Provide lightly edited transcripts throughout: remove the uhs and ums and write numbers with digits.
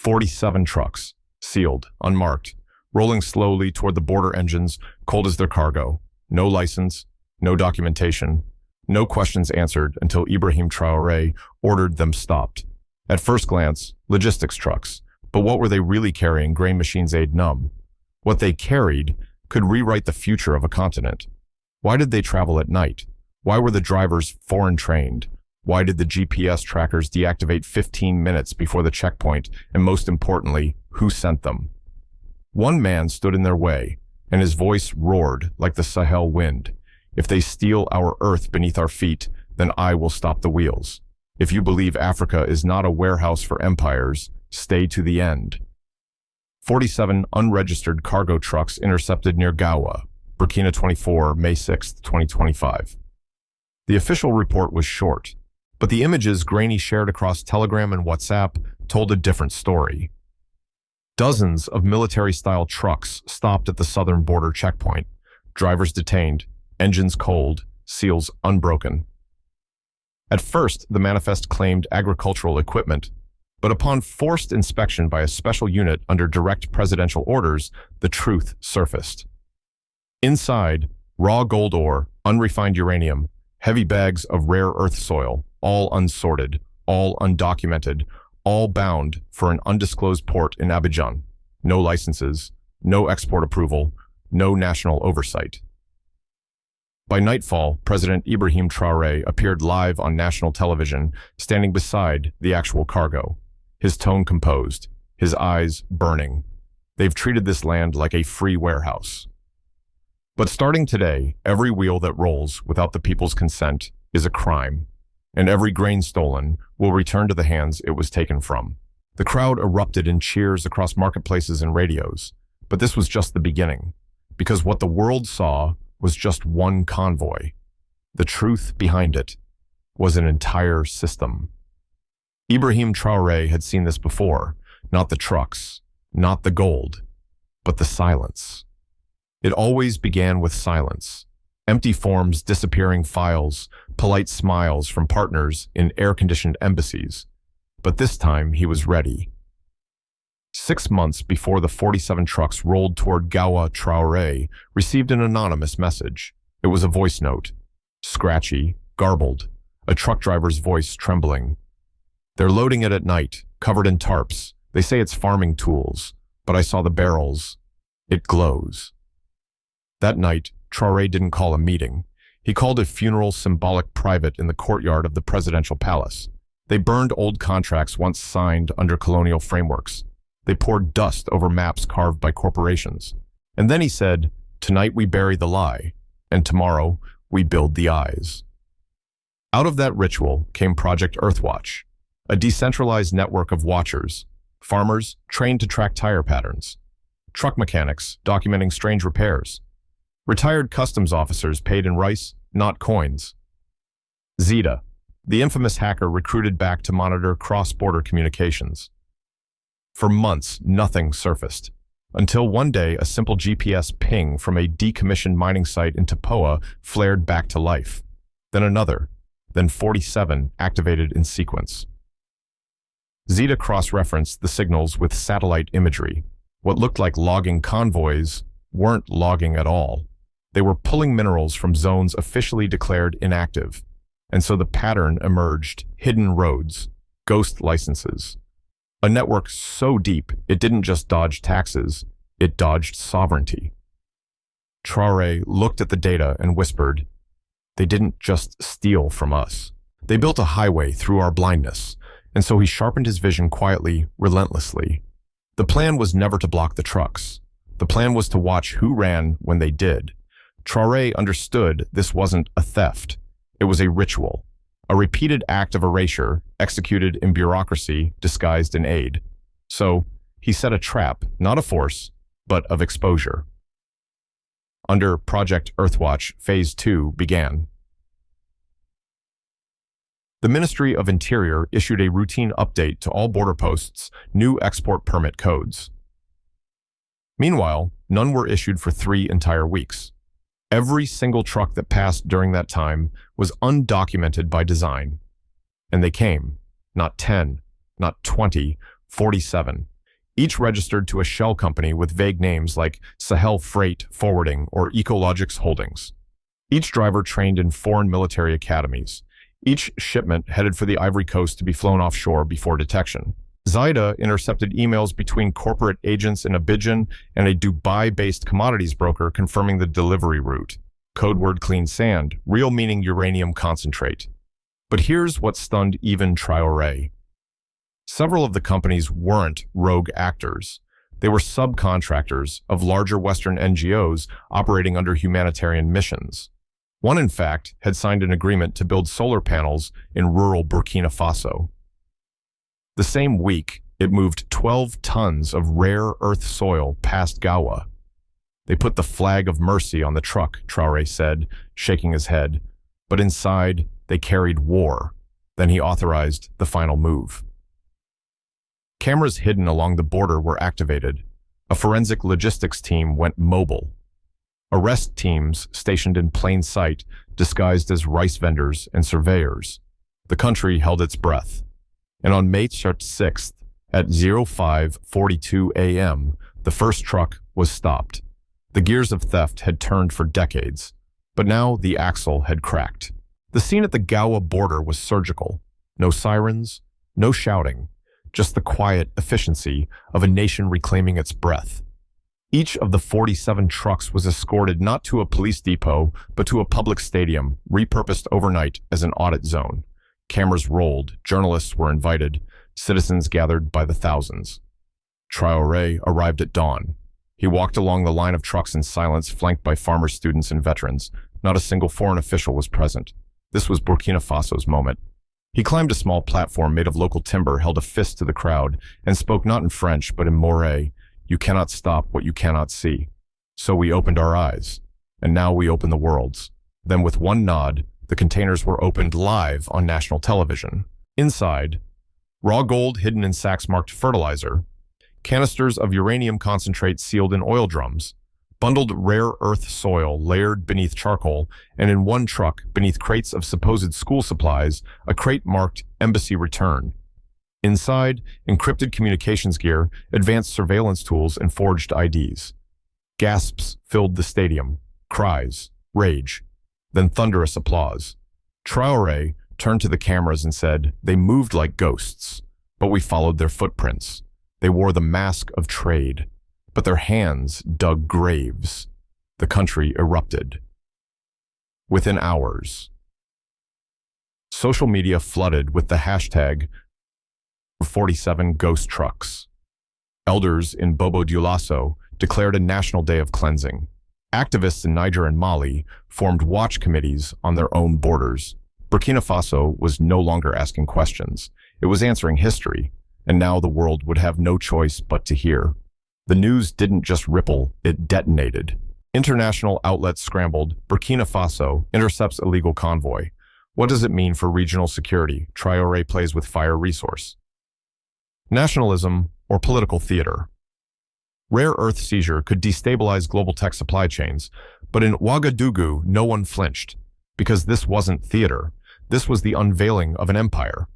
47 trucks, sealed, unmarked, rolling slowly toward the border engines, cold as their cargo. No license, no documentation, no questions answered until Ibrahim Traoré ordered them stopped. At first glance, logistics trucks, but what were they really carrying? Grain machines aid numb. What they carried could rewrite the future of a continent. Why did they travel at night? Why were the drivers foreign trained? Why did the GPS trackers deactivate 15 minutes before the checkpoint? And most importantly, who sent them? One man stood in their way, and his voice roared like the Sahel wind. If they steal our earth beneath our feet, then I will stop the wheels. If you believe Africa is not a warehouse for empires, stay to the end. 47 unregistered cargo trucks intercepted near Gawa, Burkina 24, May 6, 2025. The official report was short, but the images Grainy shared across Telegram and WhatsApp told a different story. Dozens of military-style trucks stopped at the southern border checkpoint, drivers detained, engines cold, seals unbroken. At first, the manifest claimed agricultural equipment, but upon forced inspection by a special unit under direct presidential orders, the truth surfaced. Inside, raw gold ore, unrefined uranium, heavy bags of rare earth soil, all unsorted, all undocumented, all bound for an undisclosed port in Abidjan. No licenses, no export approval, no national oversight. By nightfall, President Ibrahim Traoré appeared live on national television, standing beside the actual cargo, his tone composed, his eyes burning. They've treated this land like a free warehouse. But starting today, every wheel that rolls without the people's consent is a crime, and every grain stolen will return to the hands it was taken from. The crowd erupted in cheers across marketplaces and radios, but this was just the beginning, because what the world saw was just one convoy. The truth behind it was an entire system. Ibrahim Traoré had seen this before, not the trucks, not the gold, but the silence. It always began with silence. Empty forms, disappearing files, polite smiles from partners in air-conditioned embassies. But this time he was ready. 6 months before the 47 trucks rolled toward Gawa, Traoré received an anonymous message. It was a voice note, scratchy, garbled, a truck driver's voice trembling. They're loading it at night, covered in tarps. They say it's farming tools, but I saw the barrels. It glows. That night, Traoré didn't call a meeting. He called a funeral symbolic private in the courtyard of the presidential palace. They burned old contracts once signed under colonial frameworks. They poured dust over maps carved by corporations. And then he said, "Tonight we bury the lie, and tomorrow we build the eyes." Out of that ritual came Project Earthwatch, a decentralized network of watchers, farmers trained to track tire patterns, truck mechanics documenting strange repairs, retired customs officers paid in rice, not coins. Zeta, the infamous hacker recruited back to monitor cross-border communications. For months, nothing surfaced, until one day a simple GPS ping from a decommissioned mining site in Tapoa flared back to life. Then another, then 47 activated in sequence. Zeta cross-referenced the signals with satellite imagery. What looked like logging convoys weren't logging at all. They were pulling minerals from zones officially declared inactive. And so the pattern emerged: hidden roads, ghost licenses. A network so deep it didn't just dodge taxes, it dodged sovereignty. Traoré looked at the data and whispered, "They didn't just steal from us. They built a highway through our blindness." And so he sharpened his vision quietly, relentlessly. The plan was never to block the trucks. The plan was to watch who ran when they did. Traoré understood this wasn't a theft. It was a ritual, a repeated act of erasure executed in bureaucracy disguised in aid. So he set a trap, not a force, but of exposure. Under Project Earthwatch, Phase 2 began. The Ministry of Interior issued a routine update to all border posts, new export permit codes. Meanwhile, none were issued for 3 entire weeks. Every single truck that passed during that time was undocumented by design. And they came, not 10, not 20, 47. each registered to a shell company with vague names like Sahel Freight Forwarding or Ecologix Holdings. Each driver trained in foreign military academies. Each shipment headed for the Ivory Coast to be flown offshore before detection. Zaida intercepted emails between corporate agents in Abidjan and a Dubai-based commodities broker confirming the delivery route. Code word clean sand, real meaning uranium concentrate. But here's what stunned even Traoré. Several of the companies weren't rogue actors. They were subcontractors of larger Western NGOs operating under humanitarian missions. One, in fact, had signed an agreement to build solar panels in rural Burkina Faso. The same week, it moved 12 tons of rare earth soil past Gawa. They put the flag of mercy on the truck, Traoré said, shaking his head. But inside, they carried war. Then he authorized the final move. Cameras hidden along the border were activated. A forensic logistics team went mobile. Arrest teams stationed in plain sight, disguised as rice vendors and surveyors. The country held its breath. And on May 6th, at 05:42 a.m., the first truck was stopped. The gears of theft had turned for decades, but now the axle had cracked. The scene at the Gawa border was surgical. No sirens, no shouting, just the quiet efficiency of a nation reclaiming its breath. Each of the 47 trucks was escorted not to a police depot, but to a public stadium, repurposed overnight as an audit zone. Cameras rolled, journalists were invited, citizens gathered by the thousands. Traoré arrived at dawn. He walked along the line of trucks in silence, flanked by farmer students and veterans. Not a single foreign official was present. This was Burkina Faso's moment. He climbed a small platform made of local timber, held a fist to the crowd, and spoke not in French, but in Moré. You cannot stop what you cannot see. So we opened our eyes, and now we open the world's. Then with one nod, the containers were opened live on national television. Inside, raw gold hidden in sacks marked fertilizer, canisters of uranium concentrate sealed in oil drums, bundled rare earth soil layered beneath charcoal, and in one truck, beneath crates of supposed school supplies, a crate marked Embassy Return. Inside, encrypted communications gear, advanced surveillance tools, and forged IDs. Gasps filled the stadium, cries, rage, then thunderous applause. Traoré turned to the cameras and said, "They moved like ghosts, but we followed their footprints. They wore the mask of trade, but their hands dug graves." The country erupted. Within hours, social media flooded with the hashtag 47 ghost trucks. Elders in Bobo Dioulasso declared a national day of cleansing. Activists in Niger and Mali formed watch committees on their own borders. Burkina Faso was no longer asking questions. It was answering history, and now the world would have no choice but to hear. The news didn't just ripple, it detonated. International outlets scrambled. Burkina Faso intercepts illegal convoy. What does it mean for regional security? Traoré plays with fire resource. Nationalism or political theater. Rare earth seizure could destabilize global tech supply chains, but in Ouagadougou, no one flinched. Because this wasn't theater. This was the unveiling of an empire.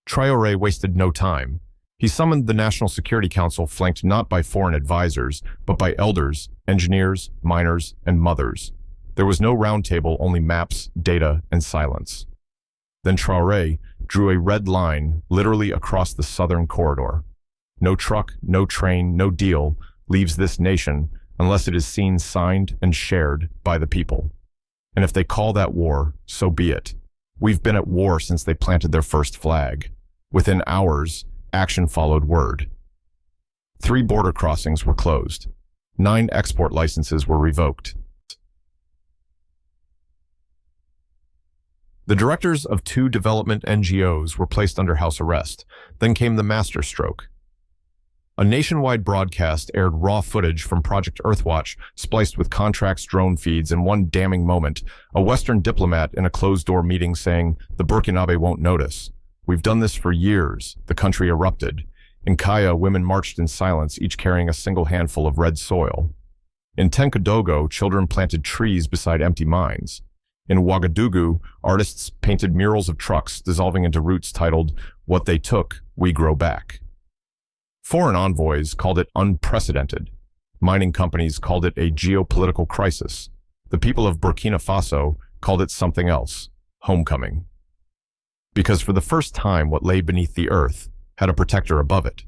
Traoré wasted no time. He summoned the National Security Council, flanked not by foreign advisors, but by elders, engineers, miners, and mothers. There was no round table, only maps, data, and silence. Then Traoré drew a red line literally across the southern corridor. No truck, no train, no deal leaves this nation unless it is seen, signed, and shared by the people. And if they call that war, so be it. We've been at war since they planted their first flag. Within hours, action followed word. 3 border crossings were closed. 9 export licenses were revoked. The directors of 2 development NGOs were placed under house arrest. Then came the masterstroke. A nationwide broadcast aired raw footage from Project Earthwatch, spliced with contracts, drone feeds, and one damning moment, a Western diplomat in a closed-door meeting saying, "The Burkinabe won't notice. We've done this for years." The country erupted. In Kaya, women marched in silence, each carrying a single handful of red soil. In Tenkodogo, children planted trees beside empty mines. In Ouagadougou, artists painted murals of trucks dissolving into roots titled, "What They Took, We Grow Back." Foreign envoys called it unprecedented. Mining companies called it a geopolitical crisis. The people of Burkina Faso called it something else, homecoming. Because for the first time, what lay beneath the earth had a protector above it.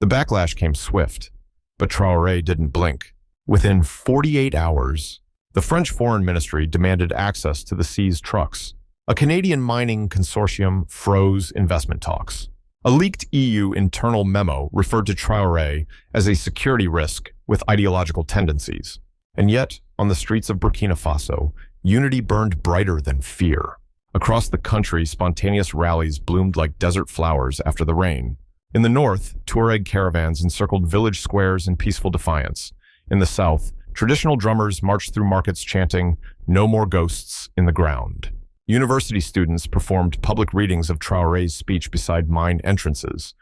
The backlash came swift, but Traoré didn't blink. Within 48 hours, the French Foreign Ministry demanded access to the seized trucks. A Canadian mining consortium froze investment talks. A leaked EU internal memo referred to Traoré as a security risk with ideological tendencies. And yet, on the streets of Burkina Faso, unity burned brighter than fear. Across the country, spontaneous rallies bloomed like desert flowers after the rain. In the north, Tuareg caravans encircled village squares in peaceful defiance. In the south, traditional drummers marched through markets chanting, "No more ghosts in the ground." University students performed public readings of Traoré's speech beside mine entrances.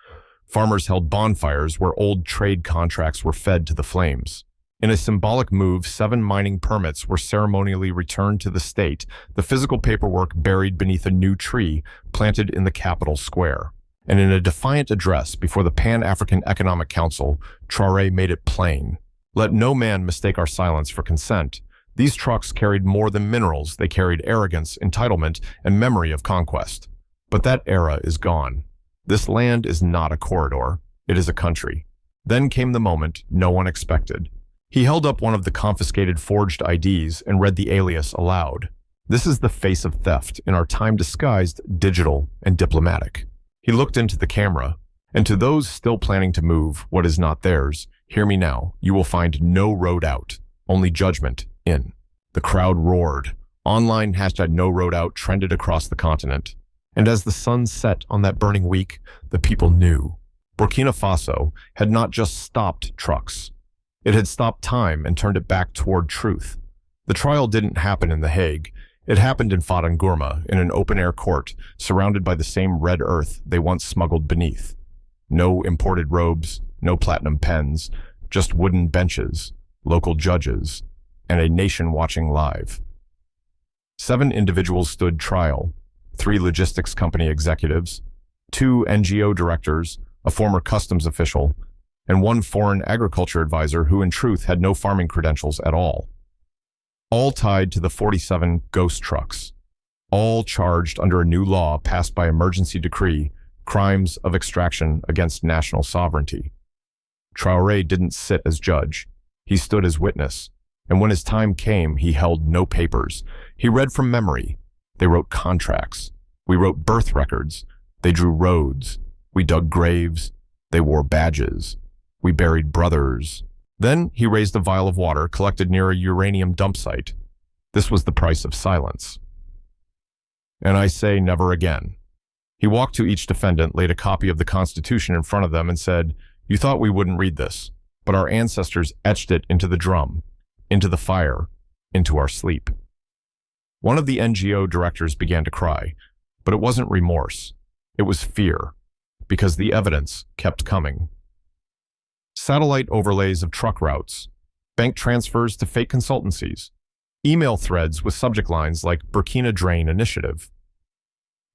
Farmers held bonfires where old trade contracts were fed to the flames. In a symbolic move, 7 mining permits were ceremonially returned to the state, the physical paperwork buried beneath a new tree planted in the capital square. And in a defiant address before the Pan-African Economic Council, Traoré made it plain. Let no man mistake our silence for consent. These trucks carried more than minerals. They carried arrogance, entitlement, and memory of conquest. But that era is gone. This land is not a corridor. It is a country. Then came the moment no one expected. He held up one of the confiscated forged IDs and read the alias aloud. This is the face of theft, in our time disguised digital and diplomatic. He looked into the camera, and to those still planning to move what is not theirs, hear me now, you will find no road out, only judgment in. The crowd roared. Online #NoRoadOut trended across the continent. And as the sun set on that burning week, the people knew. Burkina Faso had not just stopped trucks. It had stopped time and turned it back toward truth. The trial didn't happen in The Hague. It happened in Fadangourma, in an open-air court, surrounded by the same red earth they once smuggled beneath. No imported robes, no platinum pens, just wooden benches, local judges, and a nation watching live. 7 individuals stood trial, 3 logistics company executives, 2 NGO directors, a former customs official, and 1 foreign agriculture advisor who in truth had no farming credentials at all. All tied to the 47 ghost trucks. All charged under a new law passed by emergency decree, crimes of extraction against national sovereignty. Traoré didn't sit as judge. He stood as witness. And when his time came, he held no papers. He read from memory. They wrote contracts. We wrote birth records. They drew roads. We dug graves. They wore badges. We buried brothers. Then he raised a vial of water collected near a uranium dump site. This was the price of silence. And I say never again. He walked to each defendant, laid a copy of the Constitution in front of them and said, "You thought we wouldn't read this, but our ancestors etched it into the drum, into the fire, into our sleep." One of the NGO directors began to cry, but it wasn't remorse. It was fear, because the evidence kept coming. Satellite overlays of truck routes, bank transfers to fake consultancies, email threads with subject lines like Burkina Drain Initiative.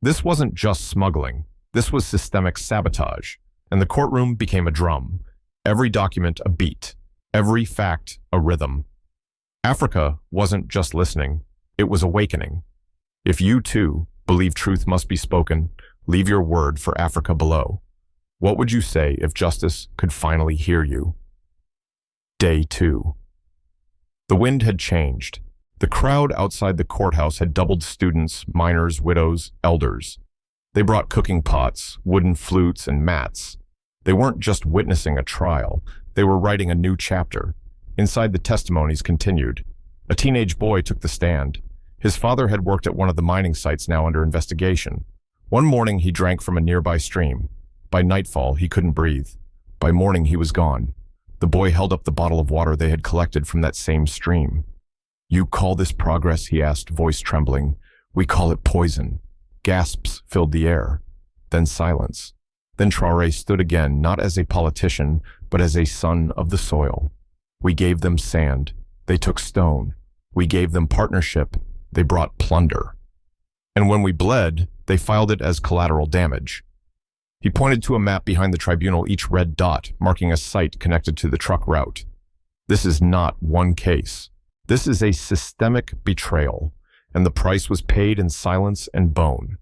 This wasn't just smuggling. This was systemic sabotage, and the courtroom became a drum. Every document a beat, every fact a rhythm. Africa wasn't just listening, it was awakening. If you, too, believe truth must be spoken, leave your word for Africa below. What would you say if justice could finally hear you? Day 2. The wind had changed. The crowd outside the courthouse had doubled students, minors, widows, elders. They brought cooking pots, wooden flutes, and mats. They weren't just witnessing a trial. They were writing a new chapter. Inside, the testimonies continued. A teenage boy took the stand. His father had worked at one of the mining sites now under investigation. One morning, he drank from a nearby stream. By nightfall, he couldn't breathe. By morning, he was gone. The boy held up the bottle of water they had collected from that same stream. "You call this progress?" he asked, voice trembling. "We call it poison." Gasps filled the air. Then silence. Then Traoré stood again, not as a politician, but as a son of the soil. "We gave them sand. They took stone. We gave them partnership. They brought plunder. And when we bled, they filed it as collateral damage. He pointed to a map behind the tribunal, each red dot marking a site connected to the truck route. This is not one case. This is a systemic betrayal, and the price was paid in silence and bone.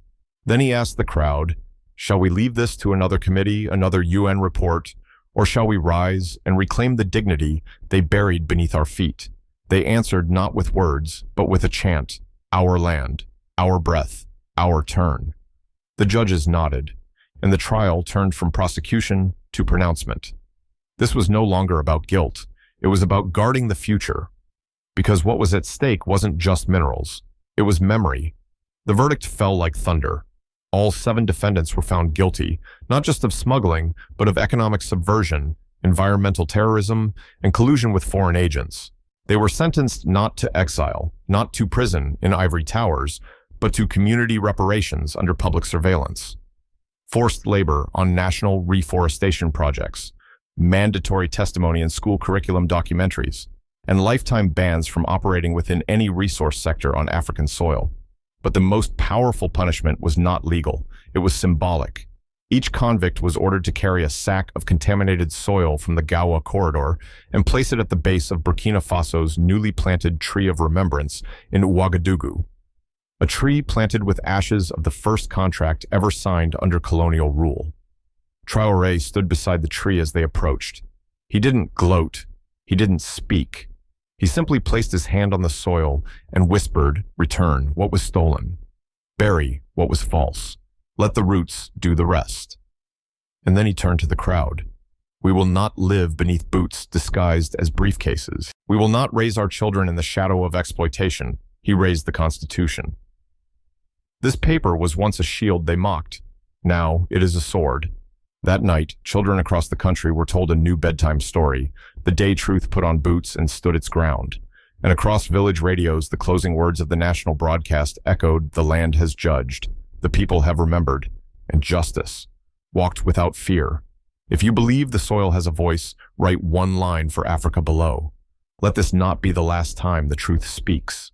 Then he asked the crowd, "Shall we leave this to another committee, another UN report, or shall we rise and reclaim the dignity they buried beneath our feet?" They answered not with words, but with a chant, "Our land, our breath, our turn." The judges nodded, and the trial turned from prosecution to pronouncement. This was no longer about guilt. It was about guarding the future. Because what was at stake wasn't just minerals. It was memory. The verdict fell like thunder. All 7 defendants were found guilty, not just of smuggling, but of economic subversion, environmental terrorism, and collusion with foreign agents. They were sentenced not to exile, not to prison in ivory towers, but to community reparations under public surveillance. Forced labor on national reforestation projects, mandatory testimony in school curriculum documentaries, and lifetime bans from operating within any resource sector on African soil. But the most powerful punishment was not legal. It was symbolic. Each convict was ordered to carry a sack of contaminated soil from the Gawa corridor and place it at the base of Burkina Faso's newly planted Tree of Remembrance in Ouagadougou. A tree planted with ashes of the first contract ever signed under colonial rule. Traoré stood beside the tree as they approached. He didn't gloat. He didn't speak. He simply placed his hand on the soil and whispered, "Return what was stolen. Bury what was false. Let the roots do the rest." And then he turned to the crowd. "We will not live beneath boots disguised as briefcases. We will not raise our children in the shadow of exploitation." He raised the Constitution. This paper was once a shield they mocked. Now it is a sword. That night, children across the country were told a new bedtime story. The day truth put on boots and stood its ground. And across village radios, the closing words of the national broadcast echoed, "The land has judged. The people have remembered. And justice walked without fear. If you believe the soil has a voice, write one line for Africa below. Let this not be the last time the truth speaks."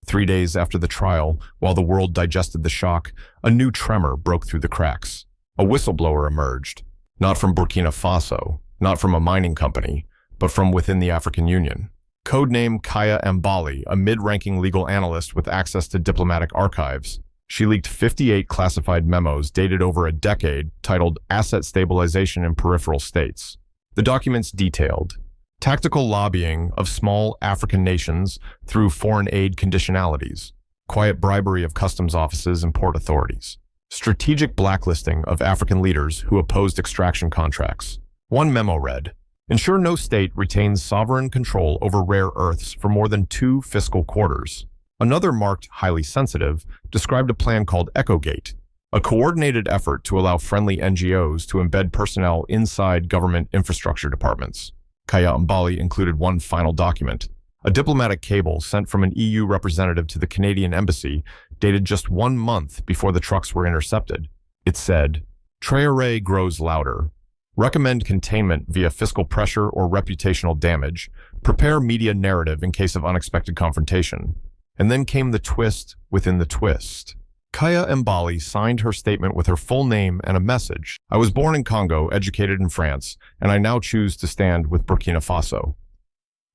3 days after the trial, while the world digested the shock, a new tremor broke through the cracks. A whistleblower emerged, not from Burkina Faso, not from a mining company, but from within the African Union. Codename Kaya Mbali, a mid-ranking legal analyst with access to diplomatic archives. She leaked 58 classified memos dated over a decade titled Asset Stabilization in Peripheral States. The documents detailed tactical lobbying of small African nations through foreign aid conditionalities, quiet bribery of customs offices and port authorities, strategic blacklisting of African leaders who opposed extraction contracts. One memo read, "Ensure no state retains sovereign control over rare earths for more than 2 fiscal quarters." Another, marked highly sensitive, described a plan called EchoGate, a coordinated effort to allow friendly NGOs to embed personnel inside government infrastructure departments. Kaya Mbali included one final document, a diplomatic cable sent from an EU representative to the Canadian embassy, dated just 1 month before the trucks were intercepted. It said, "Traoré grows louder. Recommend containment via fiscal pressure or reputational damage. Prepare media narrative in case of unexpected confrontation." And then came the twist within the twist. Kaya Mbali signed her statement with her full name and a message. "I was born in Congo, educated in France, and I now choose to stand with Burkina Faso.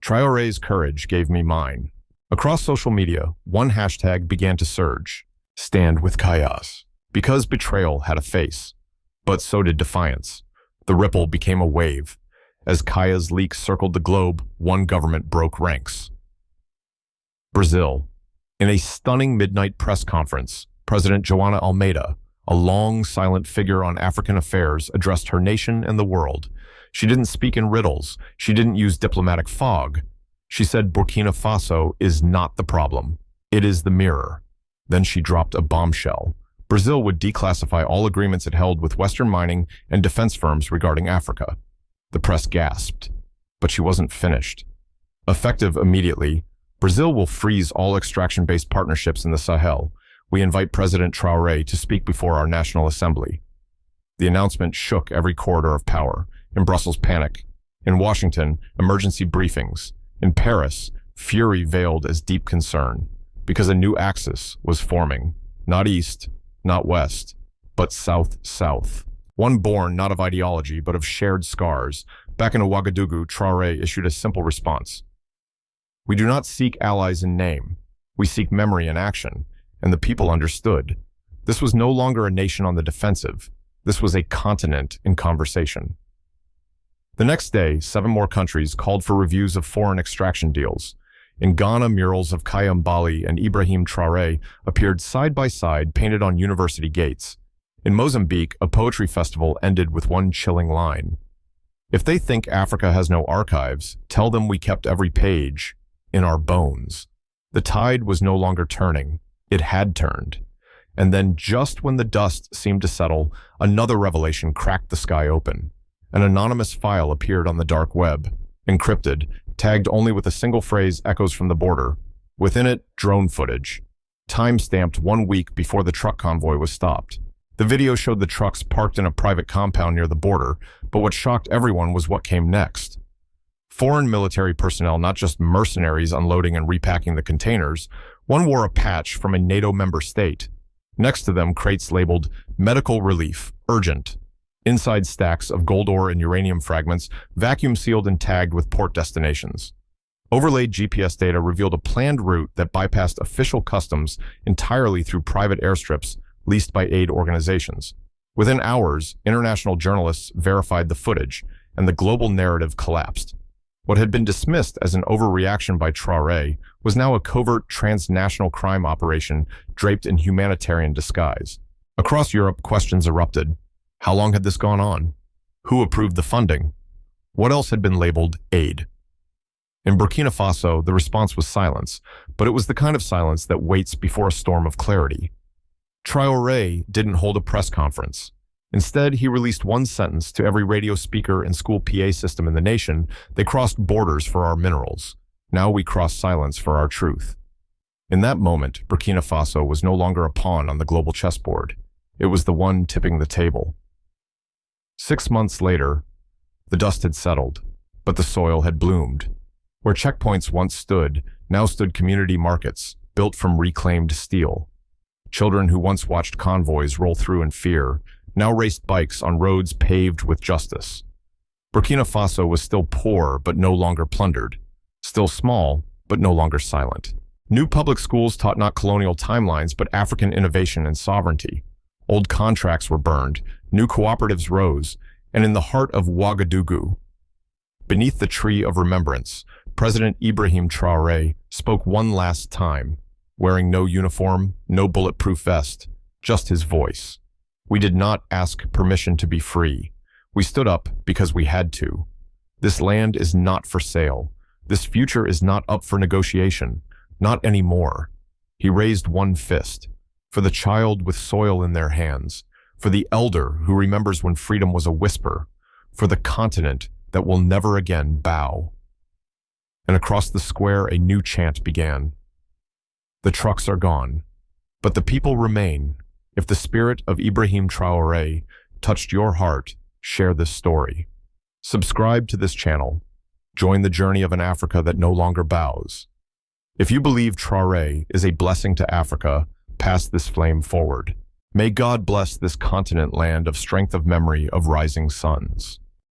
Traoré's courage gave me mine." Across social media, one hashtag began to surge: "Stand with Kayas." Because betrayal had a face, but so did defiance. The ripple became a wave. As Kaya's leak circled the globe, one government broke ranks. Brazil. In a stunning midnight press conference, President Joana Almeida, a long, silent figure on African affairs, addressed her nation and the world. She didn't speak in riddles. She didn't use diplomatic fog. She said Burkina Faso is not the problem. It is the mirror. Then she dropped a bombshell. Brazil would declassify all agreements it held with Western mining and defense firms regarding Africa. The press gasped. But she wasn't finished. Effective immediately, Brazil will freeze all extraction-based partnerships in the Sahel. We invite President Traoré to speak before our National Assembly. The announcement shook every corridor of power. In Brussels, panic. In Washington, emergency briefings. In Paris, fury veiled as deep concern, because a new axis was forming. Not east, not west, but south-south. One born not of ideology, but of shared scars. Back in Ouagadougou, Traoré issued a simple response. "We do not seek allies in name. We seek memory in action." And the people understood. This was no longer a nation on the defensive. This was a continent in conversation. The next day, 7 more countries called for reviews of foreign extraction deals. In Ghana, murals of Kayam Bali and Ibrahim Traoré appeared side by side, painted on university gates. In Mozambique, a poetry festival ended with one chilling line. "If they think Africa has no archives, tell them we kept every page in our bones." The tide was no longer turning. It had turned. And then, just when the dust seemed to settle, another revelation cracked the sky open. An anonymous file appeared on the dark web, encrypted, tagged only with a single phrase, "Echoes from the border." Within it, drone footage, time-stamped 1 week before the truck convoy was stopped. The video showed the trucks parked in a private compound near the border, but what shocked everyone was what came next. Foreign military personnel, not just mercenaries unloading and repacking the containers. One wore a patch from a NATO member state. Next to them, crates labeled "Medical Relief, Urgent." Inside, stacks of gold ore and uranium fragments, vacuum sealed and tagged with port destinations. Overlaid GPS data revealed a planned route that bypassed official customs entirely through private airstrips leased by aid organizations. Within hours, international journalists verified the footage, and the global narrative collapsed. What had been dismissed as an overreaction by Traoré was now a covert transnational crime operation draped in humanitarian disguise. Across Europe, questions erupted. How long had this gone on? Who approved the funding? What else had been labeled aid? In Burkina Faso, the response was silence, but it was the kind of silence that waits before a storm of clarity. Traoré didn't hold a press conference. Instead, he released one sentence to every radio speaker and school PA system in the nation: "They crossed borders for our minerals. Now we cross silence for our truth." In that moment, Burkina Faso was no longer a pawn on the global chessboard. It was the one tipping the table. 6 months later, the dust had settled, but the soil had bloomed. Where checkpoints once stood, now stood community markets, built from reclaimed steel. Children who once watched convoys roll through in fear, now raced bikes on roads paved with justice. Burkina Faso was still poor, but no longer plundered. Still small, but no longer silent. New public schools taught not colonial timelines, but African innovation and sovereignty. Old contracts were burned, new cooperatives rose, and in the heart of Ouagadougou, beneath the tree of remembrance, President Ibrahim Traoré spoke one last time, wearing no uniform, no bulletproof vest, just his voice. We did not ask permission to be free. We stood up because we had to. This land is not for sale. This future is not up for negotiation. Not anymore. He raised one fist. For the child with soil in their hands. For the elder who remembers when freedom was a whisper. For the continent that will never again bow. And across the square a new chant began. The trucks are gone, but the people remain. If the spirit of Ibrahim Traoré touched your heart, share this story. Subscribe to this channel. Join the journey of an Africa that no longer bows. If you believe Traoré is a blessing to Africa, pass this flame forward. May God bless this continent land of strength of memory of rising suns.